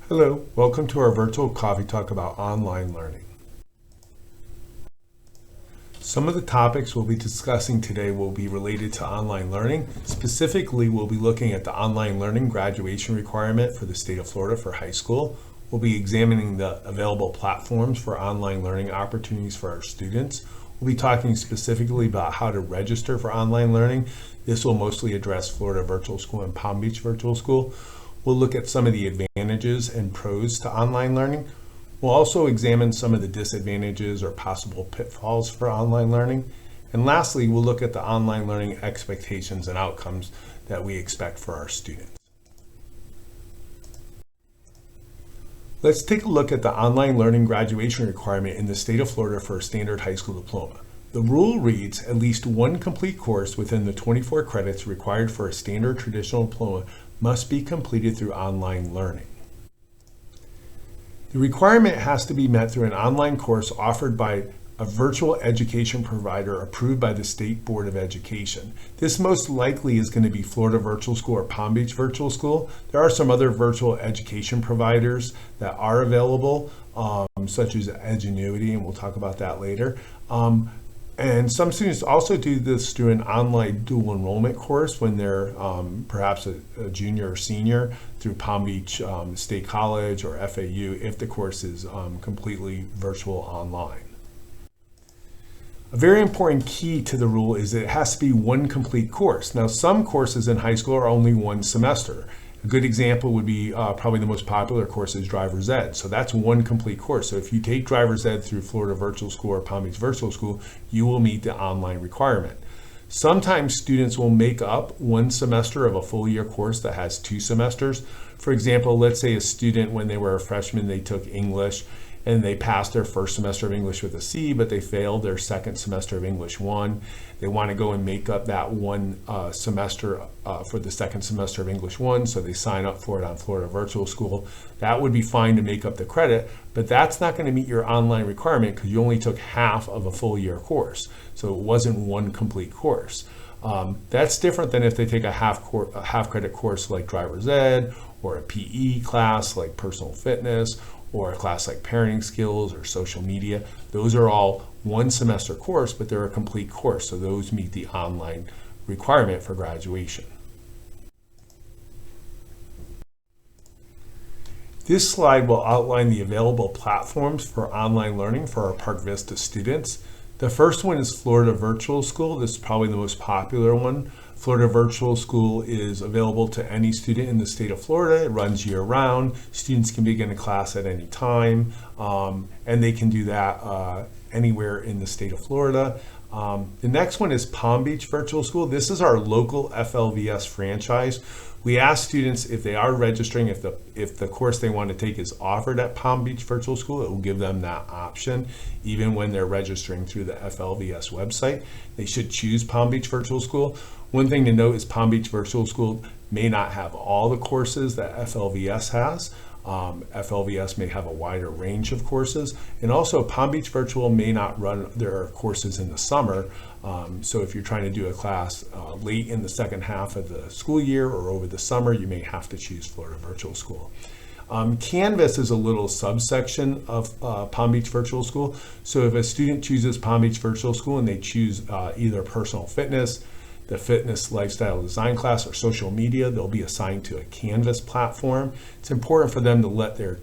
Hello, welcome to our virtual coffee talk about online learning. Some of the topics we'll be discussing today will be related to online learning. Specifically, we'll be looking at the online learning graduation requirement for the state of Florida for high school. We'll be examining the available platforms for online learning opportunities for our students. We'll be talking specifically about how to register for online learning. This will mostly address Florida Virtual School and Palm Beach Virtual School. We'll look at some of the advantages and pros to online learning. We'll also examine some of the disadvantages or possible pitfalls for online learning. And lastly, we'll look at the online learning expectations and outcomes that we expect for our students. Let's take a look at the online learning graduation requirement in the state of Florida for a standard high school diploma. The rule reads, at least one complete course within the 24 credits required for a standard traditional diploma must be completed through online learning. The requirement has to be met through an online course offered by a virtual education provider approved by the State Board of Education. This most likely is going to be Florida Virtual School or Palm Beach Virtual School. There are some other virtual education providers that are available, such as Edgenuity, and we'll talk about that later. And some students also do this through an online dual enrollment course when they're perhaps a junior or senior through Palm Beach State College or FAU if the course is completely virtual online. A very important key to the rule is that it has to be one complete course. Now, some courses in high school are only one semester. A good example would be probably the most popular course is Driver's Ed. So that's one complete course. So if you take Driver's Ed through Florida Virtual School or Palm Beach Virtual School, you will meet the online requirement. Sometimes students will make up one semester of a full year course that has 2 semesters. For example, let's say a student, when they were a freshman, they took English and they passed their first semester of English with a C, but they failed their second semester of English 1. They want to go and make up that one semester for the second semester of English 1, so they sign up for it on Florida Virtual School. That would be fine to make up the credit, but that's not going to meet your online requirement because you only took half of a full year course, so it wasn't one complete course. That's different than if they take a half credit course like Driver's Ed, or a PE class like personal fitness, or a class like parenting skills or social media. Those are all one semester course, but they're a complete course, so those meet the online requirement for graduation. This slide will outline the available platforms for online learning for our Park Vista students. The first one is Florida Virtual School. This is probably the most popular one. Florida Virtual School is available to any student in the state of Florida. It runs year-round. Students can begin a class at any time, and they can do that anywhere in the state of Florida. The next one is Palm Beach Virtual School. This is our local FLVS franchise. We ask students if they are registering, if the course they want to take is offered at Palm Beach Virtual School, it will give them that option. Even when they're registering through the FLVS website, they should choose Palm Beach Virtual School. One thing to note is Palm Beach Virtual School may not have all the courses that FLVS has. FLVS may have a wider range of courses, and also Palm Beach Virtual may not run their courses in the summer. So if you're trying to do a class late in the second half of the school year or over the summer, you may have to choose Florida Virtual School. Canvas is a little subsection of Palm Beach Virtual School. So if a student chooses Palm Beach Virtual School and they choose either personal fitness, the fitness lifestyle design class, or social media, they'll be assigned to a Canvas platform. It's important for them to let their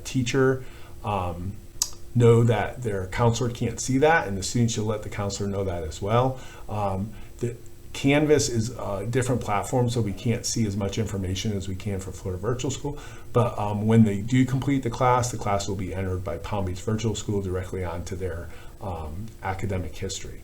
teacher know that their counselor can't see that, and the student should let the counselor know that as well. The Canvas is a different platform, so we can't see as much information as we can for Florida Virtual School, but when they do complete the class will be entered by Palm Beach Virtual School directly onto their academic history.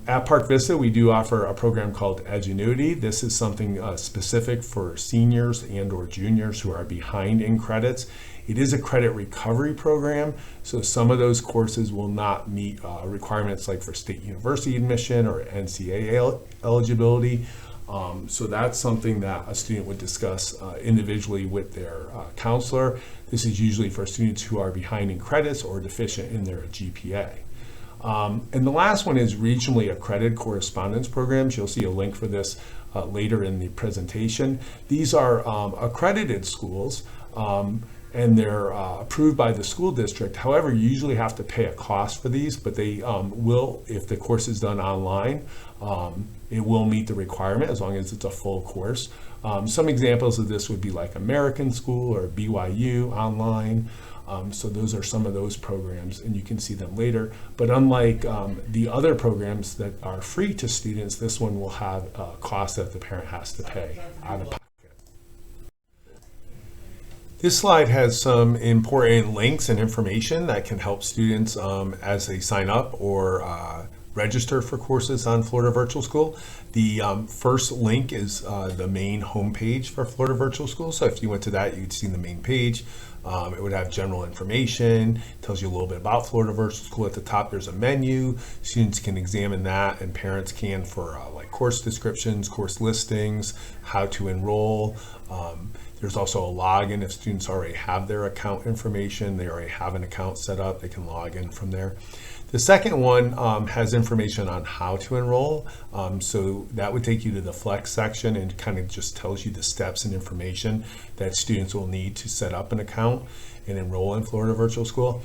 At Park Vista, we do offer a program called Edgenuity. This is something specific for seniors and or juniors who are behind in credits. It is a credit recovery program, so some of those courses will not meet requirements like for state university admission or NCAA eligibility. So that's something that a student would discuss individually with their counselor. This is usually for students who are behind in credits or deficient in their GPA. And the last one is regionally accredited correspondence programs. You'll see a link for this later in the presentation. These are accredited schools, and they're approved by the school district. However, you usually have to pay a cost for these, but they will, if the course is done online, it will meet the requirement as long as it's a full course. Some examples of this would be like American School or BYU online. So those are some of those programs, and you can see them later. But unlike the other programs that are free to students, this one will have a cost that the parent has to pay out of pocket. This slide has some important links and information that can help students as they sign up or register for courses on Florida Virtual School. The first link is the main homepage for Florida Virtual School. So if you went to that, you'd see the main page. It would have general information, tells you a little bit about Florida Virtual School. At the top, there's a menu. Students can examine that, and parents can for like course descriptions, course listings, how to enroll. There's also a login. If students already have their account information, they already have an account set up, they can log in from there. The second one has information on how to enroll. So that would take you to the Flex section and kind of just tells you the steps and information that students will need to set up an account and enroll in Florida Virtual School.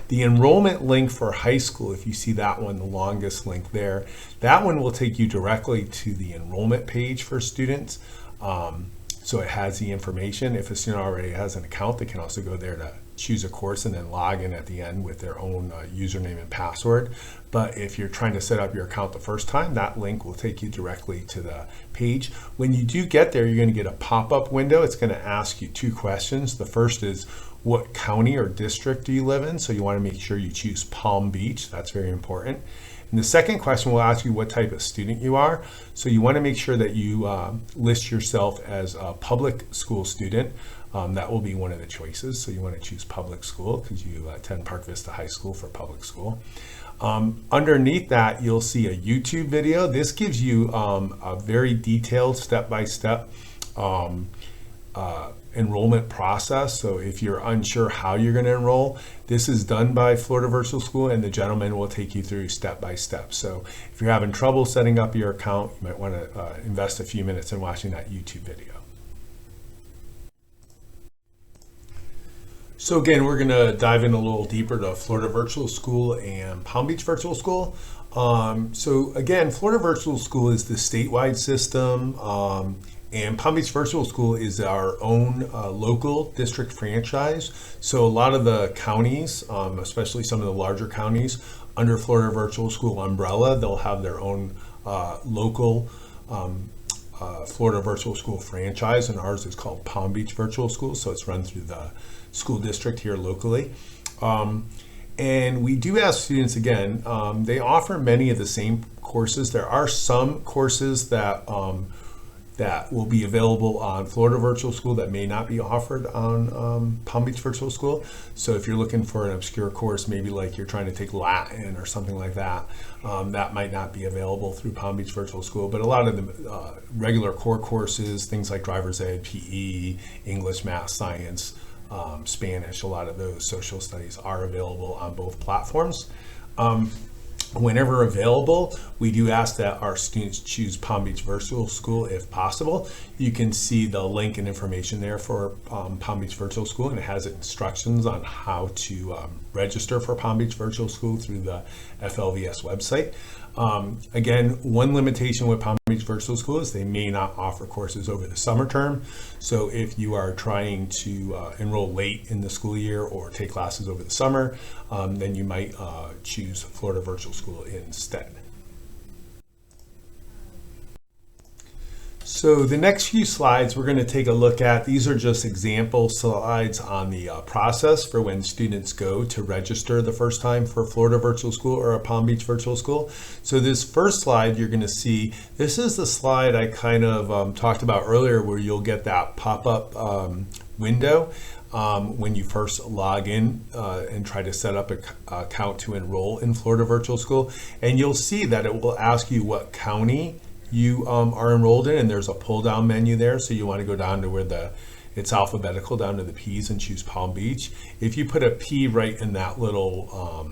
The enrollment link for high school, if you see that one, the longest link there, that one will take you directly to the enrollment page for students. So it has the information. If a student already has an account, they can also go there to choose a course and then log in at the end with their own username and password. But if you're trying to set up your account the first time, that link will take you directly to the page. When you do get there, you're going to get a pop-up window. It's going to ask you two questions. The first is, what county or district do you live in? So you want to make sure you choose Palm Beach. That's very important. And the second question will ask you what type of student you are. So you want to make sure that you list yourself as a public school student. That will be one of the choices. So you want to choose public school because you attend Park Vista High School for public school. Underneath that, you'll see a YouTube video. This gives you a very detailed step-by-step enrollment process. So if you're unsure how you're going to enroll, this is done by Florida Virtual School, and the gentleman will take you through step by step. So if you're having trouble setting up your account, you might want to invest a few minutes in watching that YouTube video. So again, we're going to dive in a little deeper to Florida Virtual School and Palm Beach Virtual School. So again, Florida Virtual School is the statewide system. And Palm Beach Virtual School is our own local district franchise. So a lot of the counties, especially some of the larger counties, under Florida Virtual School umbrella, they'll have their own local Florida Virtual School franchise, and ours is called Palm Beach Virtual School. So it's run through the school district here locally. And we do ask students, again, they offer many of the same courses. There are some courses that that will be available on Florida Virtual School that may not be offered on Palm Beach Virtual School. So if you're looking for an obscure course, maybe like you're trying to take Latin or something like that, that might not be available through Palm Beach Virtual School. But a lot of the regular core courses, things like driver's ed, PE, English, math, science, Spanish, a lot of those social studies are available on both platforms. Whenever available, we do ask that our students choose Palm Beach Virtual School if possible. You can see the link and information there for Palm Beach Virtual School, and it has instructions on how to register for Palm Beach Virtual School through the FLVS website. Again, one limitation with Palm Beach Virtual School is they may not offer courses over the summer term. So if you are trying to enroll late in the school year or take classes over the summer, then you might choose Florida Virtual School instead. So the next few slides we're going to take a look at, these are just example slides on the process for when students go to register the first time for Florida Virtual School or a Palm Beach Virtual School. So this first slide you're going to see, this is the slide I kind of talked about earlier where you'll get that pop-up window when you first log in and try to set up an account to enroll in Florida Virtual School. And you'll see that it will ask you what county you are enrolled in, and there's a pull down menu there, so you want to go down to where it's alphabetical down to the P's and choose Palm Beach. If you put a P right in that little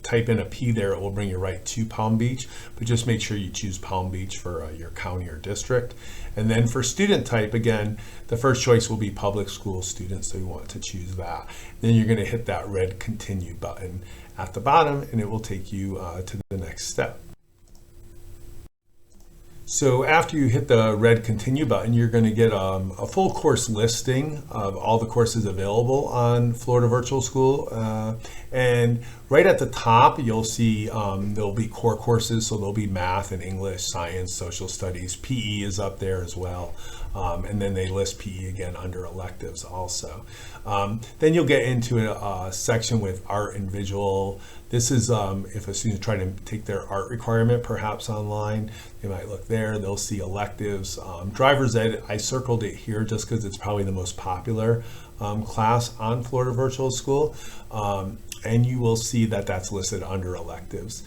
type in a P there, it will bring you right to Palm Beach, but just make sure you choose Palm Beach for your county or district. And then for student type, again, the first choice will be public school students, so you want to choose that. Then you're going to hit that red continue button at the bottom, and it will take you to the next step. So after you hit the red continue button, you're going to get a full course listing of all the courses available on Florida Virtual School. And right at the top, you'll see there'll be core courses. So there'll be math and English, science, social studies. PE is up there as well. And then they list PE again under electives also. Then you'll get into a section with art and visual. This is if a student's trying to take their art requirement, perhaps online, they might look there. They'll see electives. Driver's Ed, I circled it here just because it's probably the most popular class on Florida Virtual School. And you will see that that's listed under electives.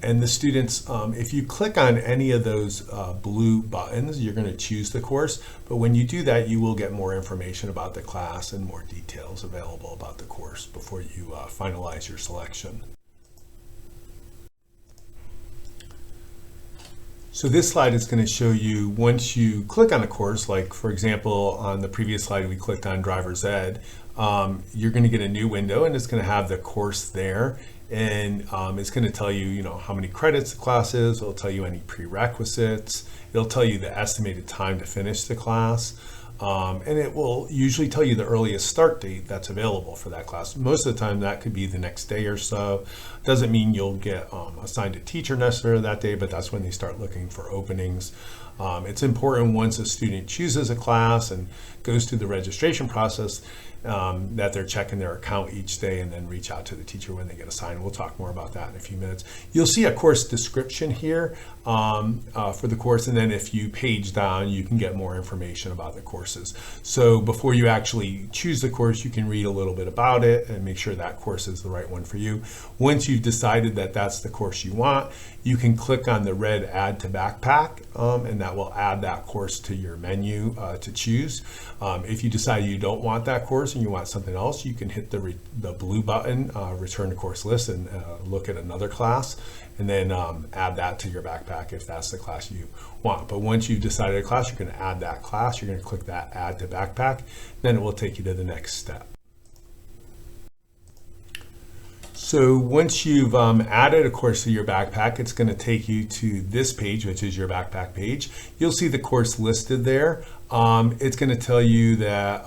And the students, if you click on any of those blue buttons, you're going to choose the course. But when you do that, you will get more information about the class and more details available about the course before you finalize your selection. So this slide is going to show you once you click on a course, like for example, on the previous slide, we clicked on Driver's Ed. You're going to get a new window and it's going to have the course there. And it's going to tell you, how many credits the class is. It'll tell you any prerequisites. It'll tell you the estimated time to finish the class. And it will usually tell you the earliest start date that's available for that class. Most of the time that could be the next day or so. Doesn't mean you'll get assigned a teacher necessarily that day, but that's when they start looking for openings. It's important once a student chooses a class and goes through the registration process that they're checking their account each day and then reach out to the teacher when they get assigned. We'll talk more about that in a few minutes. You'll see a course description here for the course, and then if you page down, you can get more information about the courses. So before you actually choose the course, you can read a little bit about it and make sure that course is the right one for you. Once you've decided that that's the course you want, you can click on the red Add to Backpack, and that will add that course to your menu to choose. If you decide you don't want that course and you want something else, you can hit the blue button, Return to Course List, and look at another class, and then add that to your backpack if that's the class you want. But once you've decided a class, you're going to add that class. You're going to click that Add to Backpack, then it will take you to the next step. So once you've added a course to your backpack, it's going to take you to this page, which is your backpack page. You'll see the course listed there. It's going to tell you that,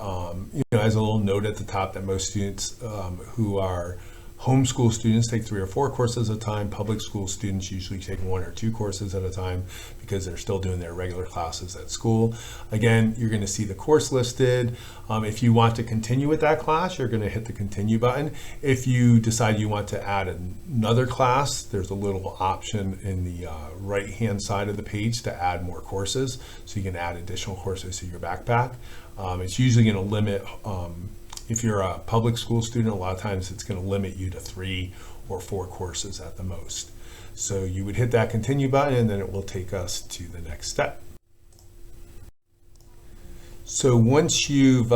as a little note at the top, that most students who are homeschool students take 3 or 4 courses at a time. Public school students usually take 1 or 2 courses at a time because they're still doing their regular classes at school. Again, you're going to see the course listed. If you want to continue with that class, you're going to hit the continue button. If you decide you want to add another class, there's a little option in the right-hand side of the page to add more courses. So you can add additional courses to your backpack. It's usually going to limit if you're a public school student, a lot of times it's going to limit you to 3 or 4 courses at the most. So you would hit that continue button and then it will take us to the next step. So once you've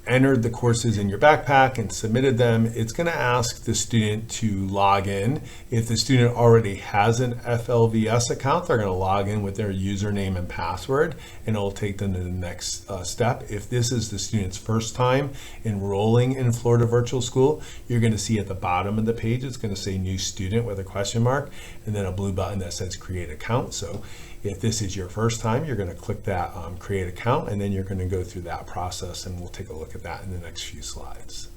entered the courses in your backpack and submitted them, it's going to ask the student to log in. If the student already has an FLVS account, they're going to log in with their username and password, and it'll take them to the next step. If this is the student's first time enrolling in Florida Virtual School, you're going to see at the bottom of the page, it's going to say New Student with a question mark, and then a blue button that says Create Account. So if this is your first time, you're going to click that Create Account, and then you're going to go through that process, and we'll take a look at that in the next few slides.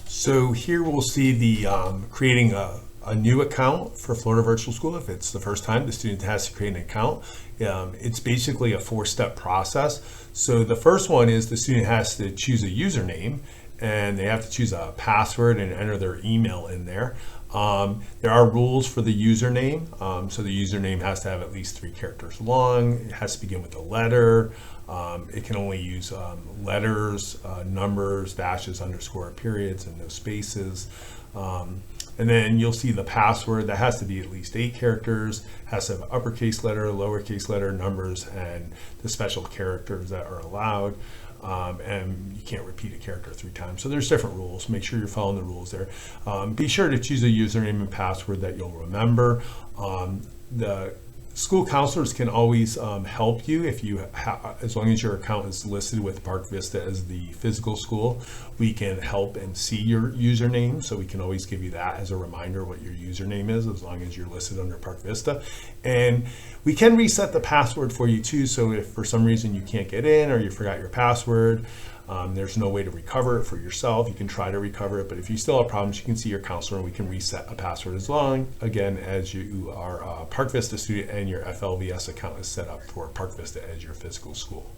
So here we'll see the creating a new account for Florida Virtual School. If it's the first time, the student has to create an account. It's basically a 4-step process. So the first one is the student has to choose a username, and they have to choose a password and enter their email in there. There are rules for the username. So the username has to have at least 3 characters long. It has to begin with a letter. It can only use letters, numbers, dashes, underscore, periods, and no spaces. And then you'll see the password that has to be at least 8 characters, has to have uppercase letter, lowercase letter, numbers, and the special characters that are allowed. and you can't repeat a character 3 times. So there's different rules. Make sure you're following the rules there. Be sure to choose a username and password that you'll remember. The school counselors can always help you if you as long as your account is listed with Park Vista as the physical school. We can help and see your username, so we can always give you that as a reminder what your username is, as long as you're listed under Park Vista. And we can reset the password for you too, so if for some reason you can't get in or you forgot your password, there's no way to recover it for yourself. You can try to recover it, but if you still have problems, you can see your counselor and we can reset a password as long, again, as you are a Park Vista student and your FLVS account is set up for Park Vista as your physical school.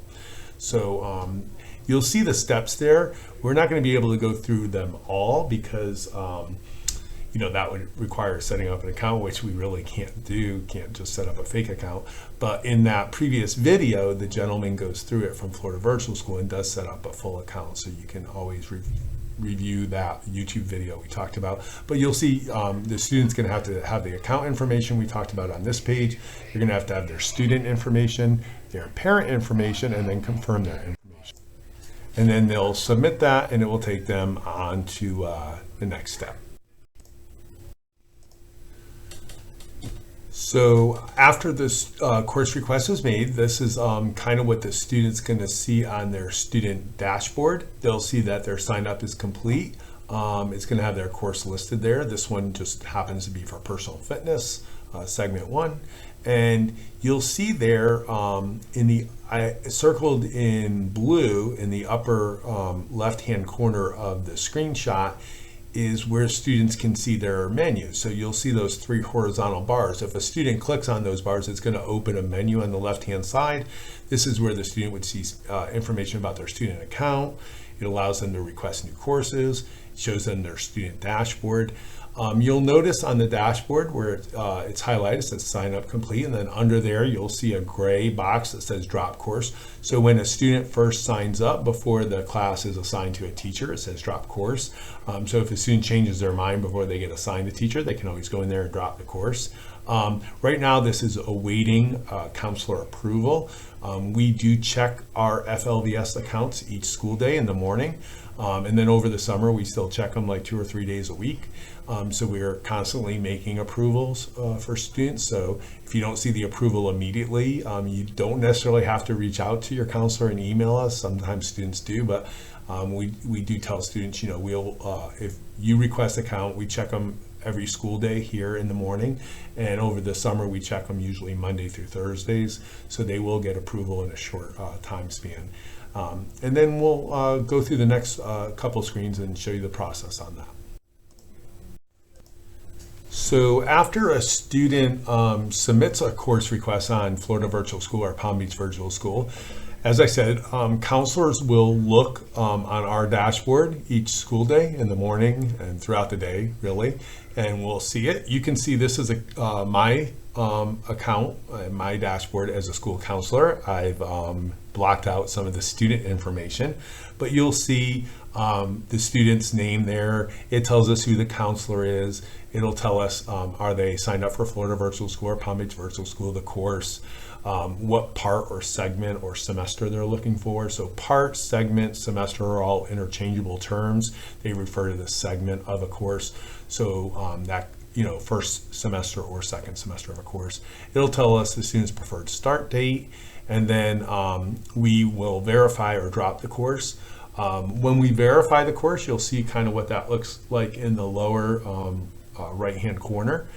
So you'll see the steps there. We're not going to be able to go through them all because that would require setting up an account, which we really can't do. Can't just set up a fake account. But in that previous video, the gentleman goes through it from Florida Virtual School and does set up a full account. So you can always review that YouTube video we talked about. But you'll see the student's going to have the account information we talked about on this page. You're going to have their student information, their parent information, and then confirm their information. And then they'll submit that, and it will take them on to the next step. So after this course request is made, this is kind of what the student's going to see on their student dashboard. They'll see that their sign up is complete. It's going to have their course listed there. This one just happens to be for personal fitness, segment 1. And you'll see there I circled in blue in the upper left-hand corner of the screenshot is where students can see their menu. So you'll see those 3 horizontal bars. If a student clicks on those bars, it's going to open a menu on the left-hand side. This is where the student would see information about their student account. It allows them to request new courses. It shows them their student dashboard. You'll notice on the dashboard where it's highlighted, it says sign up complete, and then under there you'll see a gray box that says drop course. So when a student first signs up before the class is assigned to a teacher, it says drop course. So if a student changes their mind before they get assigned a teacher, they can always go in there and drop the course. Right now this is awaiting counselor approval. We do check our FLVS accounts each school day in the morning. And then over the summer, we still check them like 2 or 3 days a week. So we are constantly making approvals for students. So if you don't see the approval immediately, you don't necessarily have to reach out to your counselor and email us. Sometimes students do, but we do tell students, if you request account, we check them every school day here in the morning, and over the summer we check them usually Monday through Thursdays, so they will get approval in a short time span. And then we'll go through the next couple screens and show you the process on that. So after a student submits a course request on Florida Virtual School or Palm Beach Virtual School, as I said, counselors will look on our dashboard each school day in the morning and throughout the day, really, and we'll see it. You can see this is my account, my dashboard as a school counselor. I've blocked out some of the student information, but you'll see the student's name there. It tells us who the counselor is. It'll tell us, are they signed up for Florida Virtual School or Palm Beach Virtual School, the course, what part or segment or semester they're looking for. So part, segment, semester are all interchangeable terms. They refer to the segment of a course. So that, first semester or second semester of a course. It'll tell us the student's preferred start date, and then we will verify or drop the course. When we verify the course, you'll see kind of what that looks like in the lower right-hand corner.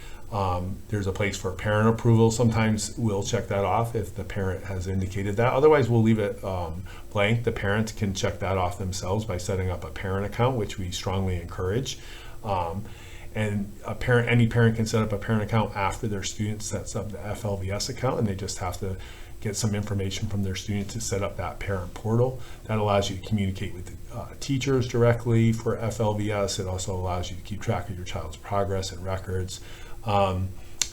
There's a place for parent approval. Sometimes we'll check that off if the parent has indicated that. Otherwise, we'll leave it blank. The parents can check that off themselves by setting up a parent account, which we strongly encourage. And any parent can set up a parent account after their student sets up the FLVS account, and they just have to get some information from their student to set up that parent portal. That allows you to communicate with the teachers directly for FLVS. It also allows you to keep track of your child's progress and records.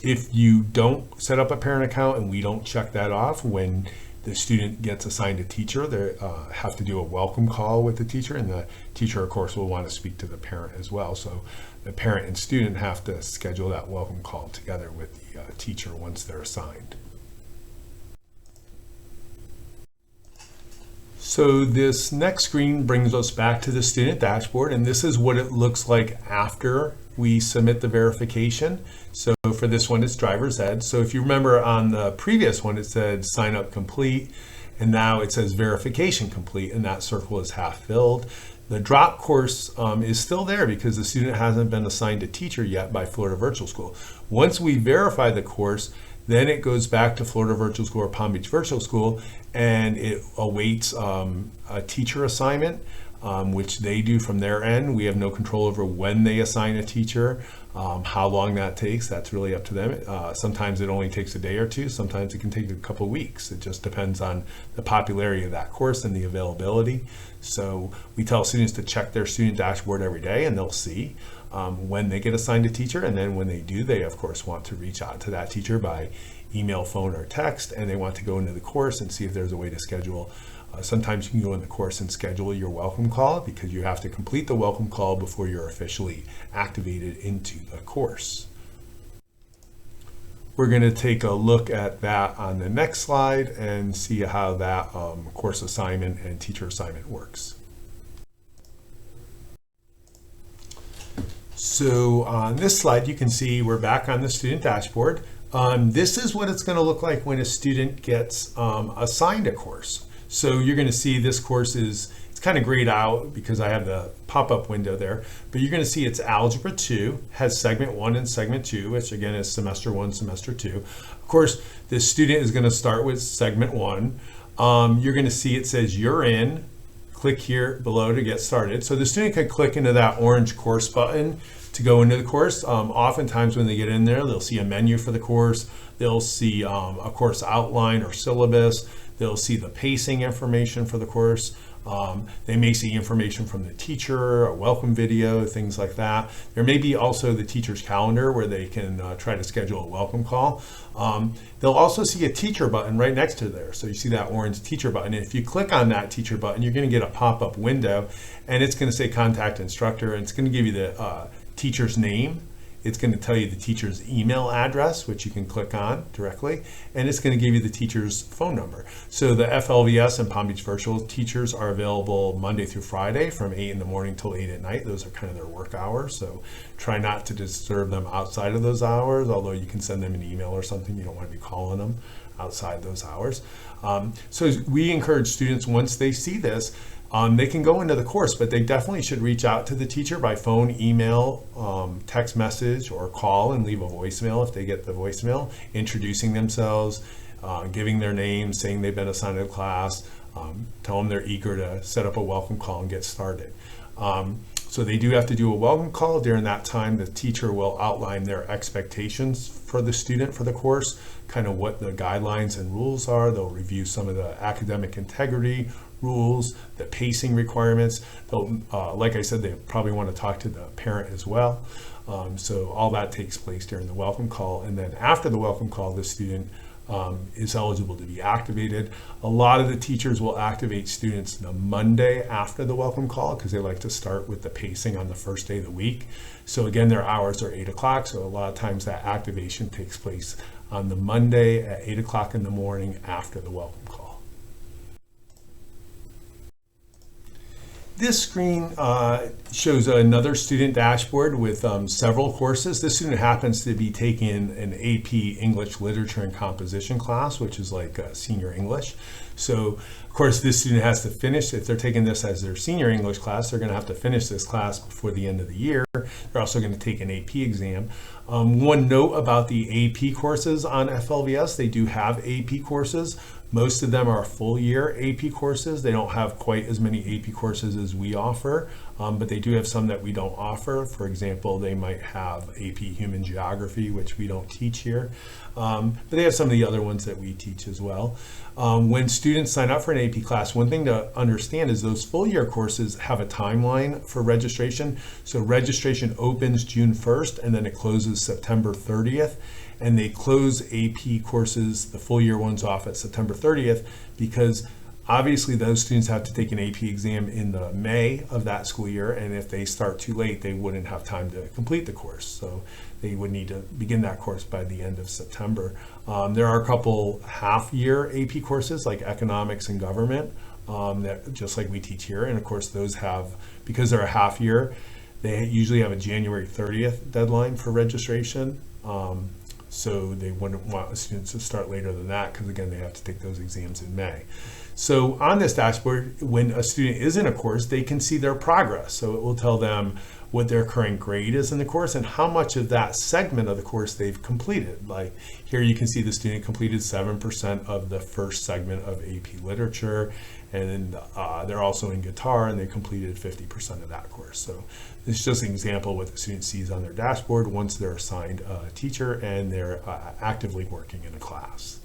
If you don't set up a parent account and we don't check that off, when the student gets assigned a teacher, they have to do a welcome call with the teacher, and the teacher, of course, will want to speak to the parent as well. So the parent and student have to schedule that welcome call together with the teacher once they're assigned. So So this next screen brings us back to the student dashboard, and this is what it looks like after we submit the verification. So for this one, it's driver's ed. So if you remember on the previous one, it said sign up complete, and now it says verification complete, and that circle is half filled. The drop course is still there because the student hasn't been assigned a teacher yet by Florida Virtual School. Once we verify the course, then it goes back to Florida Virtual School or Palm Beach Virtual School, and it awaits a teacher assignment, which they do from their end. We have no control over when they assign a teacher, how long that takes. That's really up to them. Sometimes it only takes a day or two. Sometimes it can take a couple of weeks. It just depends on the popularity of that course and the availability. So we tell students to check their student dashboard every day, and they'll see when they get assigned a teacher. And then when they do, they of course want to reach out to that teacher by email, phone, or text, and they want to go into the course and see if there's a way to schedule. Sometimes you can go in the course and schedule your welcome call, because you have to complete the welcome call before you're officially activated into the course. We're going to take a look at that on the next slide and see how that course assignment and teacher assignment works. So on this slide, you can see we're back on the student dashboard. This is what it's going to look like when a student gets assigned a course. So you're going to see this course it's kind of grayed out because I have the pop-up window there, but you're going to see it's Algebra 2, has segment 1 and segment 2, which again is semester 1, semester 2. Of course, the student is going to start with segment 1. You're going to see it says you're in. Click here below to get started. So the student can click into that orange course button to go into the course. Oftentimes when they get in there, they'll see a menu for the course. They'll see a course outline or syllabus. They'll see the pacing information for the course. They may see information from the teacher, a welcome video, things like that. There may be also the teacher's calendar where they can try to schedule a welcome call. They'll also see a teacher button right next to there. So you see that orange teacher button. And if you click on that teacher button, you're going to get a pop-up window, and it's going to say contact instructor, and it's going to give you the teacher's name. It's going to tell you the teacher's email address, which you can click on directly, and it's going to give you the teacher's phone number. So the FLVS and Palm Beach Virtual teachers are available Monday through Friday from 8 in the morning till 8 at night. Those are kind of their work hours, so try not to disturb them outside of those hours, although you can send them an email or something. You don't want to be calling them outside those hours. So we encourage students, once they see this, they can go into the course, but they definitely should reach out to the teacher by phone, email, text message, or call and leave a voicemail if they get the voicemail, introducing themselves, giving their name, saying they've been assigned to class, tell them they're eager to set up a welcome call and get started. So they do have to do a welcome call. During that time, the teacher will outline their expectations for the student for the course, kind of what the guidelines and rules are. They'll review some of the academic integrity rules, the pacing requirements. They'll, like I said, they probably want to talk to the parent as well. So all that takes place during the welcome call. And then after the welcome call, the student is eligible to be activated. A lot of the teachers will activate students the Monday after the welcome call because they like to start with the pacing on the first day of the week. So again, their hours are 8 o'clock. So a lot of times that activation takes place on the Monday at 8 o'clock in the morning after the welcome call. This screen shows another student dashboard with several courses. This student happens to be taking an AP English Literature and Composition class, which is like senior English. So, of course, this student has to finish. If they're taking this as their senior English class, they're going to have to finish this class before the end of the year. They're also going to take an AP exam. One note about the AP courses on FLVS, they do have AP courses. Most of them are full year AP courses. They don't have quite as many AP courses as we offer, but they do have some that we don't offer. For example, they might have AP Human Geography, which we don't teach here, but they have some of the other ones that we teach as well. When students sign up for an AP class, one thing to understand is those full year courses have a timeline for registration. So registration opens June 1st and then it closes September 30th. And they close AP courses, the full year ones, off at September 30th because obviously those students have to take an AP exam in the May of that school year, and if they start too late, they wouldn't have time to complete the course. So they would need to begin that course by the end of September. There are a couple half-year AP courses like Economics and Government that just like we teach here. And of course, those have, because they're a half year, they usually have a January 30th deadline for registration. So they wouldn't want students to start later than that because, again, they have to take those exams in May. So on this dashboard, when a student is in a course, they can see their progress. So it will tell them what their current grade is in the course and how much of that segment of the course they've completed. Like here you can see the student completed 7% of the first segment of AP Literature, and then they're also in guitar and they completed 50% of that course. So this is just an example of what the student sees on their dashboard once they're assigned a teacher and they're actively working in a class.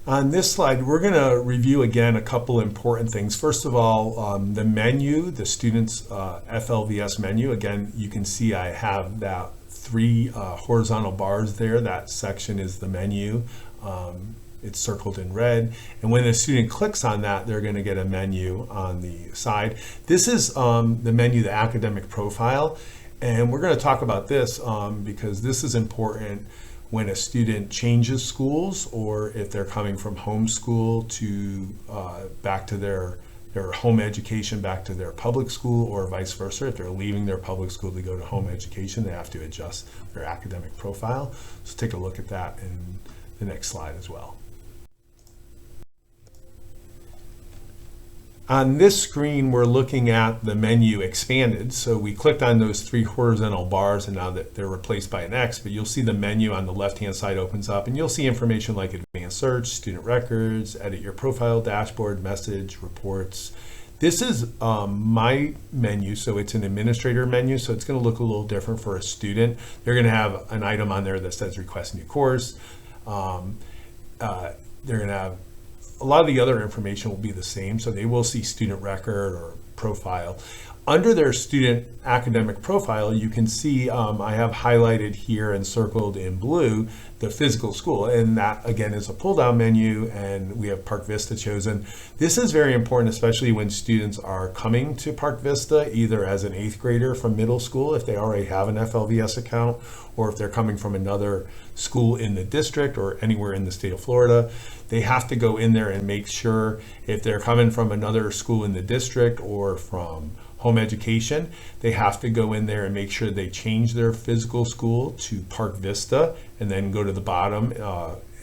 On this slide, we're going to review again a couple important things. First of all, the menu, the student's FLVS menu. Again, you can see I have that 3 horizontal bars there. That section is the menu. It's circled in red. And when the student clicks on that, they're going to get a menu on the side. This is the menu, the academic profile. And we're going to talk about this because this is important when a student changes schools, or if they're coming from homeschool to back to their home education, back to their public school, or vice versa. If they're leaving their public school to go to home education, they have to adjust their academic profile. So take a look at that in the next slide as well. On this screen, we're looking at the menu expanded. So we clicked on those 3 horizontal bars, and now that they're replaced by an X, but you'll see the menu on the left-hand side opens up, and you'll see information like advanced search, student records, edit your profile, dashboard, message, reports. This is my menu, so it's an administrator menu, so it's going to look a little different for a student. They're going to have an item on there that says request new course. They're going to have a lot of the other information will be the same, so they will see student record or profile. Under their student academic profile, you can see I have highlighted here and circled in blue the physical school, and that again is a pull-down menu, and we have Park Vista chosen. This is very important, especially when students are coming to Park Vista either as an 8th grader from middle school if they already have an FLVS account, or if they're coming from another school in the district or anywhere in the state of Florida. They have to go in there and make sure if they're coming from another school in the district or from home education, they have to go in there and make sure they change their physical school to Park Vista, and then go to the bottom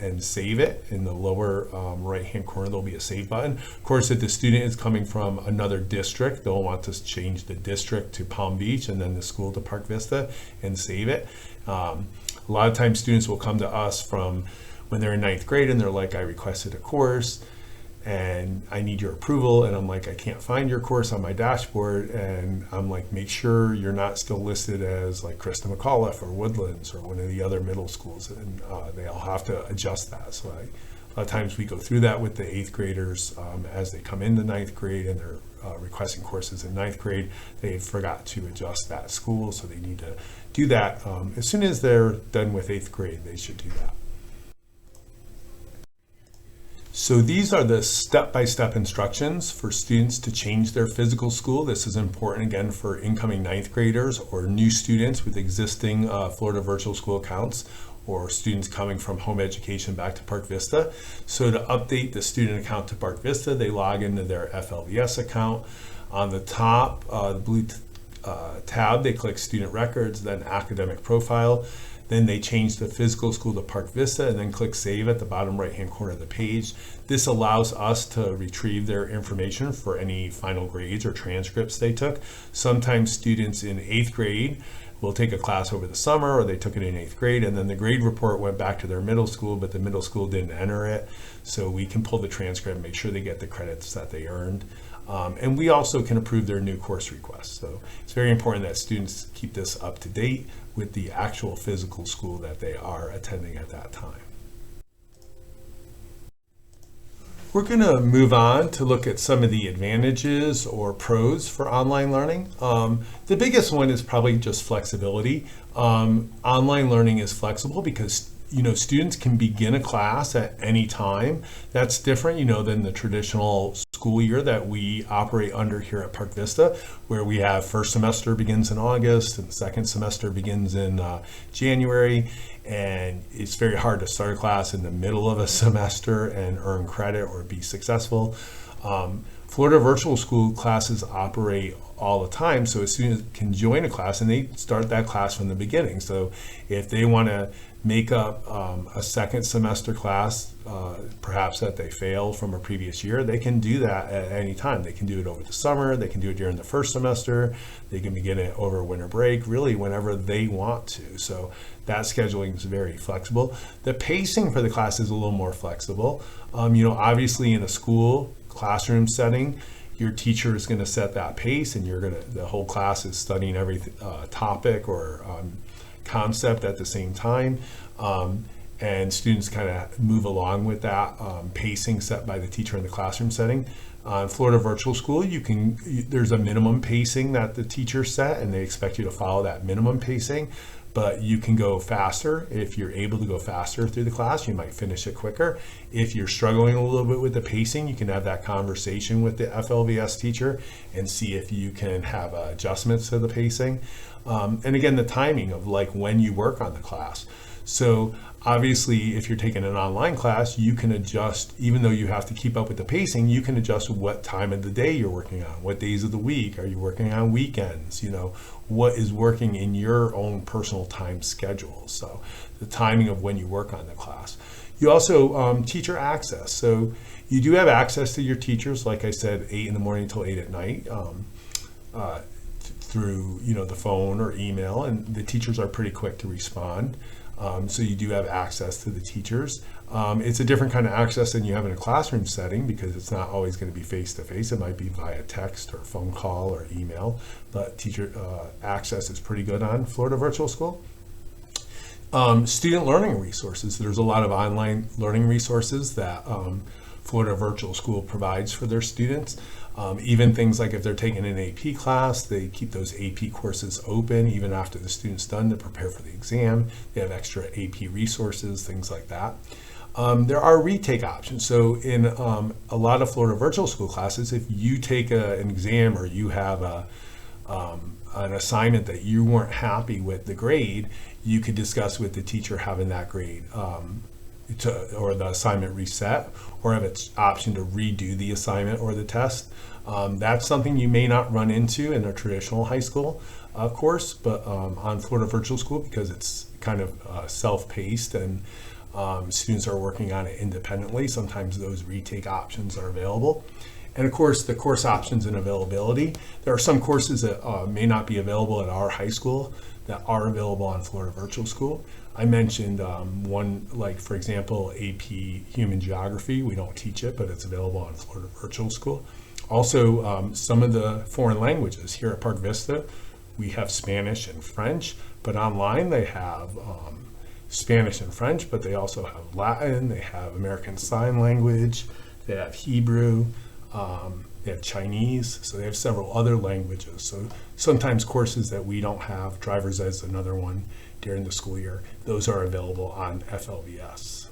and save it. In the lower right-hand corner, there'll be a save button. Of course, if the student is coming from another district, they'll want to change the district to Palm Beach and then the school to Park Vista and save it. A lot of times students will come to us from when they're in 9th grade and they're like, I requested a course and I need your approval, and I'm like, I can't find your course on my dashboard, and I'm like, make sure you're not still listed as like Krista McAuliffe or Woodlands or one of the other middle schools, and they all have to adjust that. So a lot of times we go through that with the 8th graders as they come into 9th grade and they're requesting courses in 9th grade. They forgot to adjust that school, so they need to do that as soon as they're done with 8th grade. They should do that. So these are the step-by-step instructions for students to change their physical school. This is important again for incoming 9th graders or new students with existing Florida virtual school accounts, or students coming from home education back to Park Vista. So to update the student account to Park Vista, they log into their FLVS account. On the top, the blue tab, they click student records, then academic profile. Then they change the physical school to Park Vista and then click save at the bottom right-hand corner of the page. This allows us to retrieve their information for any final grades or transcripts they took. Sometimes students in 8th grade will take a class over the summer, or they took it in 8th grade, and then the grade report went back to their middle school, but the middle school didn't enter it. So we can pull the transcript and make sure they get the credits that they earned. And we also can approve their new course requests. So it's very important that students keep this up to date with the actual physical school that they are attending at that time. We're going to move on to look at some of the advantages or pros for online learning. The biggest one is probably just flexibility. Online learning is flexible because students can begin a class at any time. That's different, than the traditional school year that we operate under here at Park Vista, where we have first semester begins in August and second semester begins in January. and it's very hard to start a class in the middle of a semester and earn credit or be successful. Florida Virtual School classes operate all the time, so a student can join a class and they start that class from the beginning. So if they want to make up a second semester class, perhaps that they failed from a previous year, they can do that at any time. They can do it over the summer, they can do it during the first semester, they can begin it over winter break, really whenever they want to. So that scheduling is very flexible. The pacing for the class is a little more flexible. Obviously in a school classroom setting, your teacher is going to set that pace, and the whole class is studying every topic or concept at the same time, and students kind of move along with that pacing set by the teacher in the classroom setting. On Florida Virtual School, there's a minimum pacing that the teacher set, and they expect you to follow that minimum pacing. But you can go faster. If you're able to go faster through the class, you might finish it quicker. If you're struggling a little bit with the pacing, you can have that conversation with the FLVS teacher and see if you can have adjustments to the pacing. And again, the timing of when you work on the class. So obviously, if you're taking an online class, you can adjust, even though you have to keep up with the pacing, you can adjust what time of the day you're working on, what days of the week, are you working on weekends, what is working in your own personal time schedule. So the timing of when you work on the class. You also, teacher access. So you do have access to your teachers, like I said, 8 in the morning till 8 at night, through the phone or email, and the teachers are pretty quick to respond. So you do have access to the teachers. It's a different kind of access than you have in a classroom setting, because it's not always going to be face-to-face. It might be via text or phone call or email, but teacher access is pretty good on Florida Virtual School. Student learning resources. There's a lot of online learning resources that Florida Virtual School provides for their students. Even things like if they're taking an AP class, they keep those AP courses open even after the student's done to prepare for the exam. They have extra AP resources, things like that. There are retake options. So in a lot of Florida Virtual School classes, if you take an exam or you have an assignment that you weren't happy with the grade, you could discuss with the teacher having that grade or the assignment reset, or have its option to redo the assignment or the test. That's something you may not run into in a traditional high school course, but on Florida Virtual School, because it's kind of self-paced and students are working on it independently, sometimes those retake options are available. And of course, the course options and availability. There are some courses that may not be available at our high school that are available on Florida Virtual School. I mentioned one, like for example, AP Human Geography. We don't teach it, but it's available on Florida Virtual School. Also, some of the foreign languages here at Park Vista, we have Spanish and French, but online they have Spanish and French, but they also have Latin, they have American Sign Language, they have Hebrew, they have Chinese, so they have several other languages. So sometimes courses that we don't have, driver's ed is another one during the school year, those are available on FLVS.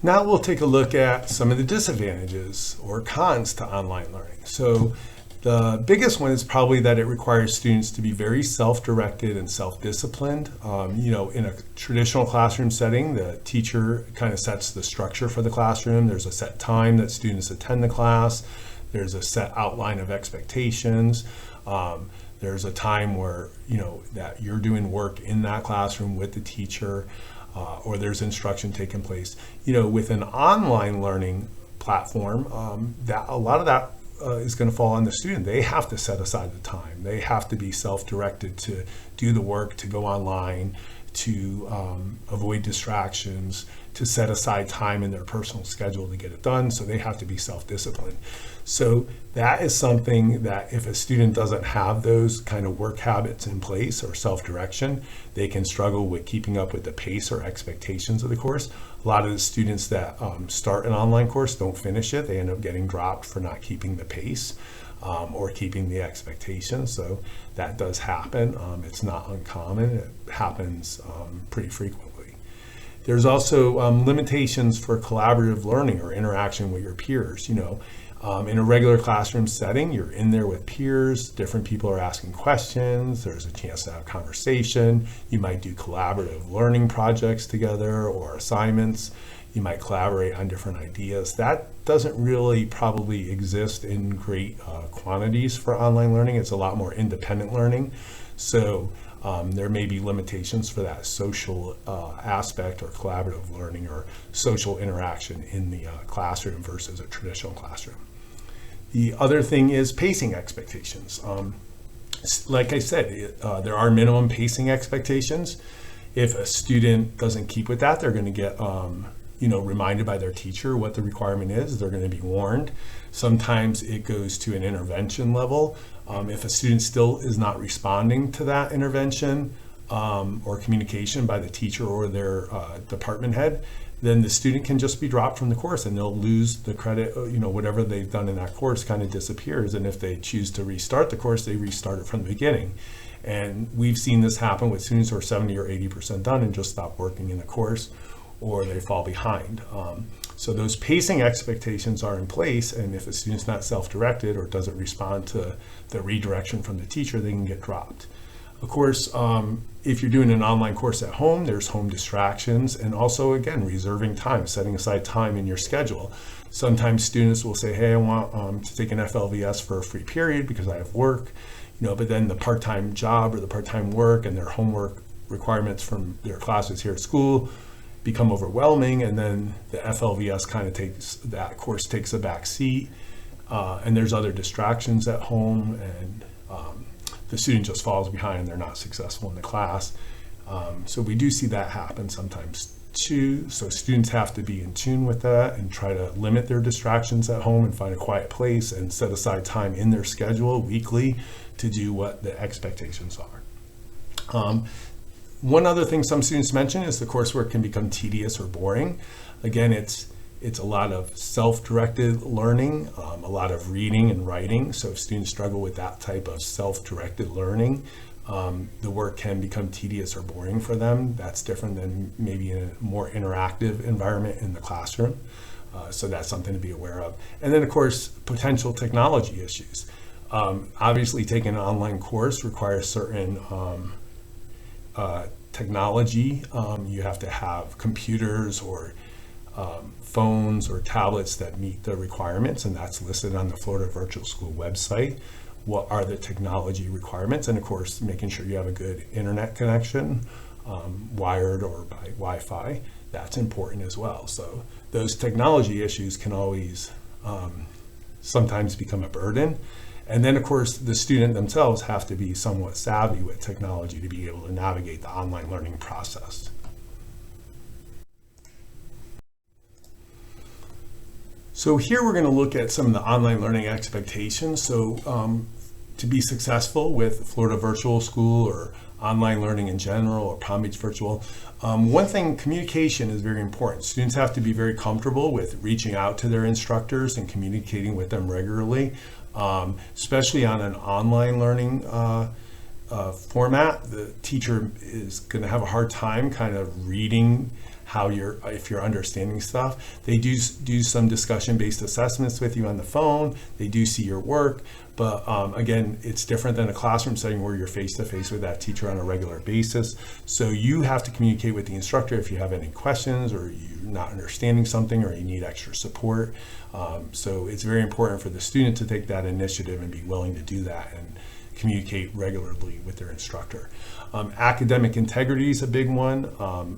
Now we'll take a look at some of the disadvantages or cons to online learning. So the biggest one is probably that it requires students to be very self-directed and self-disciplined. In a traditional classroom setting, the teacher kind of sets the structure for the classroom. There's a set time that students attend the class. There's a set outline of expectations. There's a time where, that you're doing work in that classroom with the teacher, or there's instruction taking place. With an online learning platform, that a lot of that is going to fall on the student. They have to set aside the time. They have to be self-directed to do the work, to go online, to avoid distractions, to set aside time in their personal schedule to get it done. So they have to be self-disciplined. So that is something that if a student doesn't have those kind of work habits in place or self-direction, they can struggle with keeping up with the pace or expectations of the course. A lot of the students that start an online course don't finish it. They end up getting dropped for not keeping the pace or keeping the expectations. So that does happen. It's not uncommon. It happens pretty frequently. There's also limitations for collaborative learning or interaction with your peers. In a regular classroom setting, you're in there with peers, different people are asking questions, there's a chance to have conversation, you might do collaborative learning projects together or assignments, you might collaborate on different ideas. That doesn't really probably exist in great quantities for online learning. It's a lot more independent learning. So there may be limitations for that social aspect or collaborative learning or social interaction in the classroom versus a traditional classroom. The other thing is pacing expectations. Like I said, there are minimum pacing expectations. If a student doesn't keep with that, they're going to get reminded by their teacher what the requirement is. They're going to be warned. Sometimes it goes to an intervention level. If a student still is not responding to that intervention or communication by the teacher or their department head, then the student can just be dropped from the course and they'll lose the credit, whatever they've done in that course kind of disappears. And if they choose to restart the course, they restart it from the beginning. And we've seen this happen with students who are 70 or 80% done and just stop working in the course, or they fall behind. So those pacing expectations are in place, and if a student's not self-directed or doesn't respond to the redirection from the teacher, they can get dropped. Of course, if you're doing an online course at home, there's home distractions, and also, again, reserving time, setting aside time in your schedule. Sometimes students will say, hey, I want to take an FLVS for a free period because I have work, but then the part-time job or the part-time work and their homework requirements from their classes here at school become overwhelming, and then the FLVS kind of takes a back seat, and there's other distractions at home, and the student just falls behind and they're not successful in the class. So we do see that happen sometimes too. So students have to be in tune with that and try to limit their distractions at home and find a quiet place and set aside time in their schedule weekly to do what the expectations are. One other thing some students mention is the coursework can become tedious or boring. Again, it's a lot of self-directed learning, a lot of reading and writing. So if students struggle with that type of self-directed learning, the work can become tedious or boring for them. That's different than maybe in a more interactive environment in the classroom. So that's something to be aware of. And then, of course, potential technology issues. Obviously, taking an online course requires certain technology. You have to have computers or phones or tablets that meet the requirements, and that's listed on the Florida Virtual School website. What are the technology requirements? And of course, making sure you have a good internet connection, wired or by Wi-Fi, that's important as well. So those technology issues can always sometimes become a burden. And then, of course, the student themselves have to be somewhat savvy with technology to be able to navigate the online learning process. So here we're going to look at some of the online learning expectations. So to be successful with Florida Virtual School or online learning in general or Palm Beach Virtual, one thing, communication is very important. Students have to be very comfortable with reaching out to their instructors and communicating with them regularly. Especially on an online learning format, the teacher is going to have a hard time kind of reading if you're understanding stuff. They do some discussion-based assessments with you on the phone. They do see your work, but again, it's different than a classroom setting where you're face-to-face with that teacher on a regular basis. So you have to communicate with the instructor if you have any questions or you're not understanding something or you need extra support. So it's very important for the student to take that initiative and be willing to do that and communicate regularly with their instructor. Academic integrity is a big one.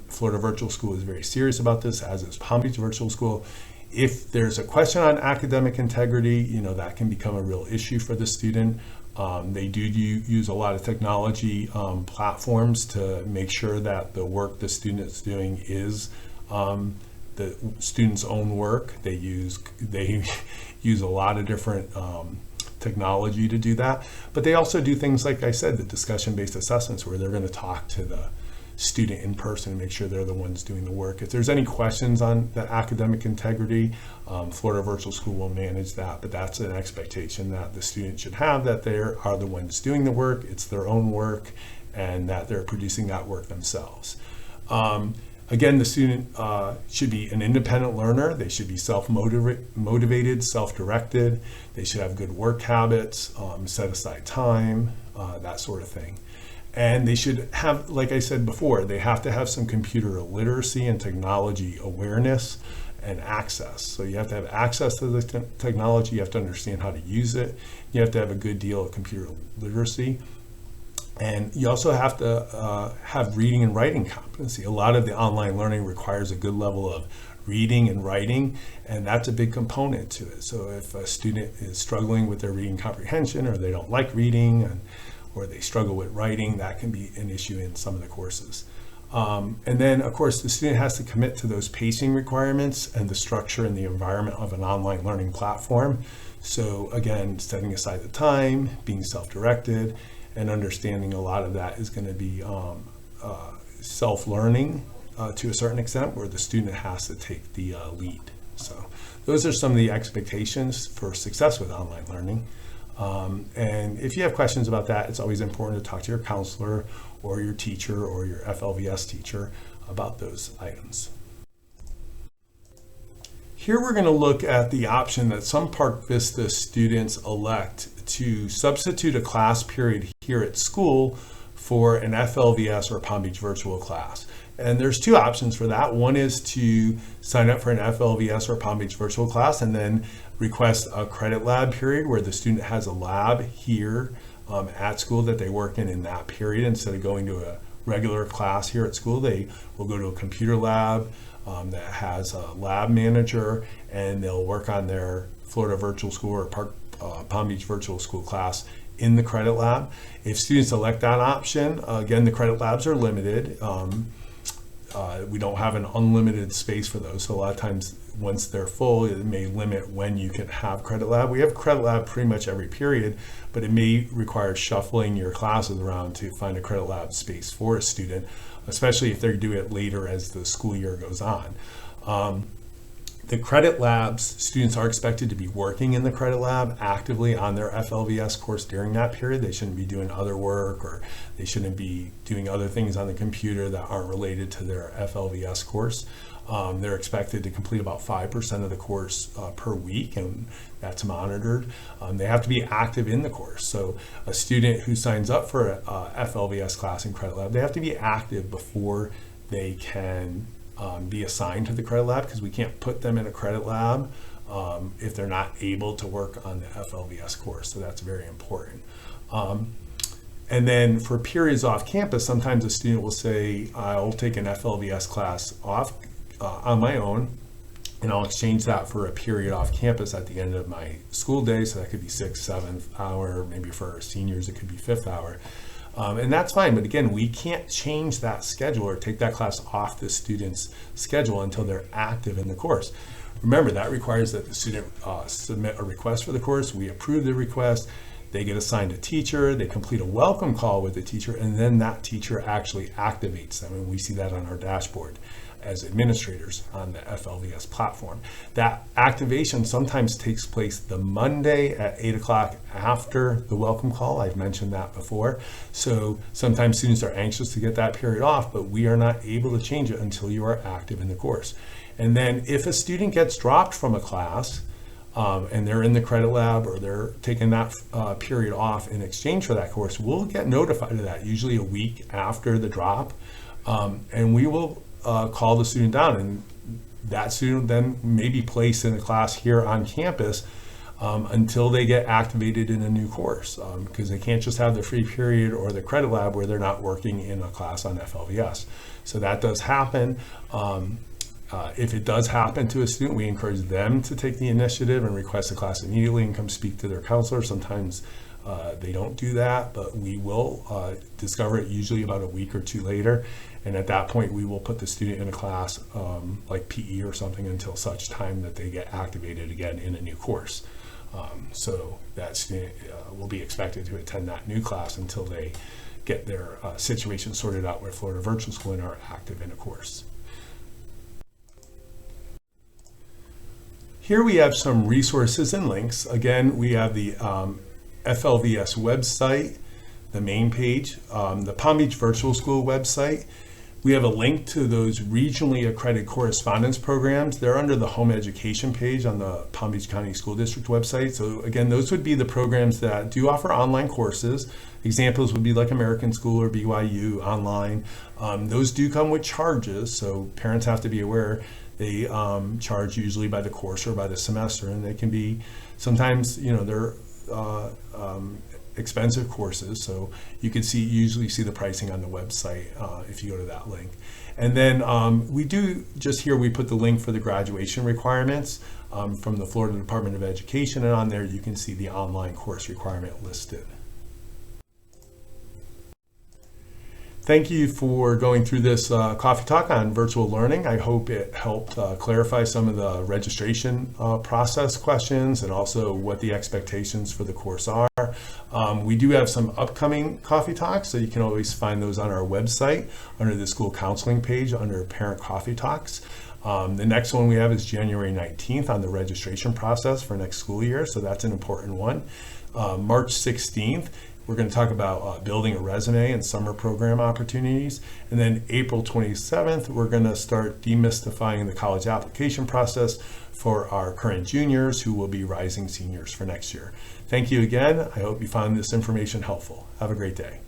Florida Virtual School is very serious about this, as is Palm Beach Virtual School. If there's a question on academic integrity, that can become a real issue for the student. They do use a lot of technology platforms to make sure that the work the student is doing is the student's own work. They use a lot of different technology to do that, but they also do things like I said, the discussion-based assessments, where they're going to talk to the student in person and make sure they're the ones doing the work. If there's any questions on the academic integrity, Florida Virtual School will manage that, but that's an expectation that the student should have, that they are the ones doing the work, it's their own work, and that they're producing that work themselves. Again, the student should be an independent learner. They should be self-motivated, self-directed. They should have good work habits, set aside time, that sort of thing. And they should have, like I said before, they have to have some computer literacy and technology awareness and access. So you have to have access to the technology, you have to understand how to use it, you have to have a good deal of computer literacy. And you also have to have reading and writing competency. A lot of the online learning requires a good level of reading and writing, and that's a big component to it. So if a student is struggling with their reading comprehension, or they don't like reading, or they struggle with writing, that can be an issue in some of the courses. And then, of course, the student has to commit to those pacing requirements and the structure and the environment of an online learning platform. So again, setting aside the time, being self-directed, and understanding a lot of that is going to be self-learning to a certain extent, where the student has to take the lead. So those are some of the expectations for success with online learning. And if you have questions about that, it's always important to talk to your counselor or your teacher or your FLVS teacher about those items. Here we're going to look at the option that some Park Vista students elect to substitute a class period here at school for an FLVS or Palm Beach virtual class. And there's two options for that. One is to sign up for an FLVS or Palm Beach virtual class and then request a credit lab period where the student has a lab here at school that they work in that period. Instead of going to a regular class here at school, they will go to a computer lab that has a lab manager, and they'll work on their Florida Virtual School or Palm Beach Virtual School class in the credit lab. If students elect that option, again, the credit labs are limited. We don't have an unlimited space for those, so a lot of times once they're full, it may limit when you can have credit lab. We have credit lab pretty much every period, but it may require shuffling your classes around to find a credit lab space for a student, especially if they do it later as the school year goes on. The credit labs, students are expected to be working in the credit lab actively on their FLVS course during that period. They shouldn't be doing other work, or they shouldn't be doing other things on the computer that aren't related to their FLVS course. They're expected to complete about 5% of the course per week, and that's monitored. They have to be active in the course. So a student who signs up for a FLVS class in credit lab, they have to be active before they can be assigned to the credit lab, because we can't put them in a credit lab if they're not able to work on the FLVS course. So that's very important. And then for periods off campus, sometimes a student will say, I'll take an FLVS class off on my own, and I'll exchange that for a period off campus at the end of my school day. So that could be 6th, 7th hour, maybe for seniors it could be 5th hour. And that's fine, but again, we can't change that schedule or take that class off the student's schedule until they're active in the course. Remember, that requires that the student submit a request for the course, we approve the request, they get assigned a teacher, they complete a welcome call with the teacher, and then that teacher actually activates them, and we see that on our dashboard as administrators on the FLVS platform. That activation sometimes takes place the Monday at 8 o'clock after the welcome call. I've mentioned that before. So sometimes students are anxious to get that period off, but we are not able to change it until you are active in the course. And then if a student gets dropped from a class, and they're in the credit lab, or they're taking that period off in exchange for that course, we'll get notified of that, usually a week after the drop, and we will call the student down, and that student then may be placed in a class here on campus until they get activated in a new course, because they can't just have the free period or the credit lab where they're not working in a class on FLVS. So that does happen. If it does happen to a student, we encourage them to take the initiative and request a class immediately and come speak to their counselor. Sometimes they don't do that, but we will discover it usually about a week or two later. And at that point, we will put the student in a class like PE or something until such time that they get activated again in a new course. So that student will be expected to attend that new class until they get their situation sorted out with Florida Virtual School and are active in a course. Here we have some resources and links. Again, we have the FLVS website, the main page, the Palm Beach Virtual School website. We have a link to those regionally accredited correspondence programs. They're under the home education page on the Palm Beach County School District website. So again, those would be the programs that do offer online courses. Examples would be like American School or BYU online. Those do come with charges, so parents have to be aware. They charge usually by the course or by the semester, and they can be sometimes, they're expensive courses, so you can usually see the pricing on the website if you go to that link. And then we do, just here we put the link for the graduation requirements from the Florida Department of Education, and on there you can see the online course requirement listed. Thank you for going through this coffee talk on virtual learning. I hope it helped clarify some of the registration process questions and also what the expectations for the course are. We do have some upcoming coffee talks, so you can always find those on our website under the school counseling page under Parent Coffee Talks. The next one we have is January 19th on the registration process for next school year, so that's an important one. March 16th, we're going to talk about building a resume and summer program opportunities. And then April 27th, we're going to start demystifying the college application process for our current juniors who will be rising seniors for next year. Thank you again. I hope you found this information helpful. Have a great day.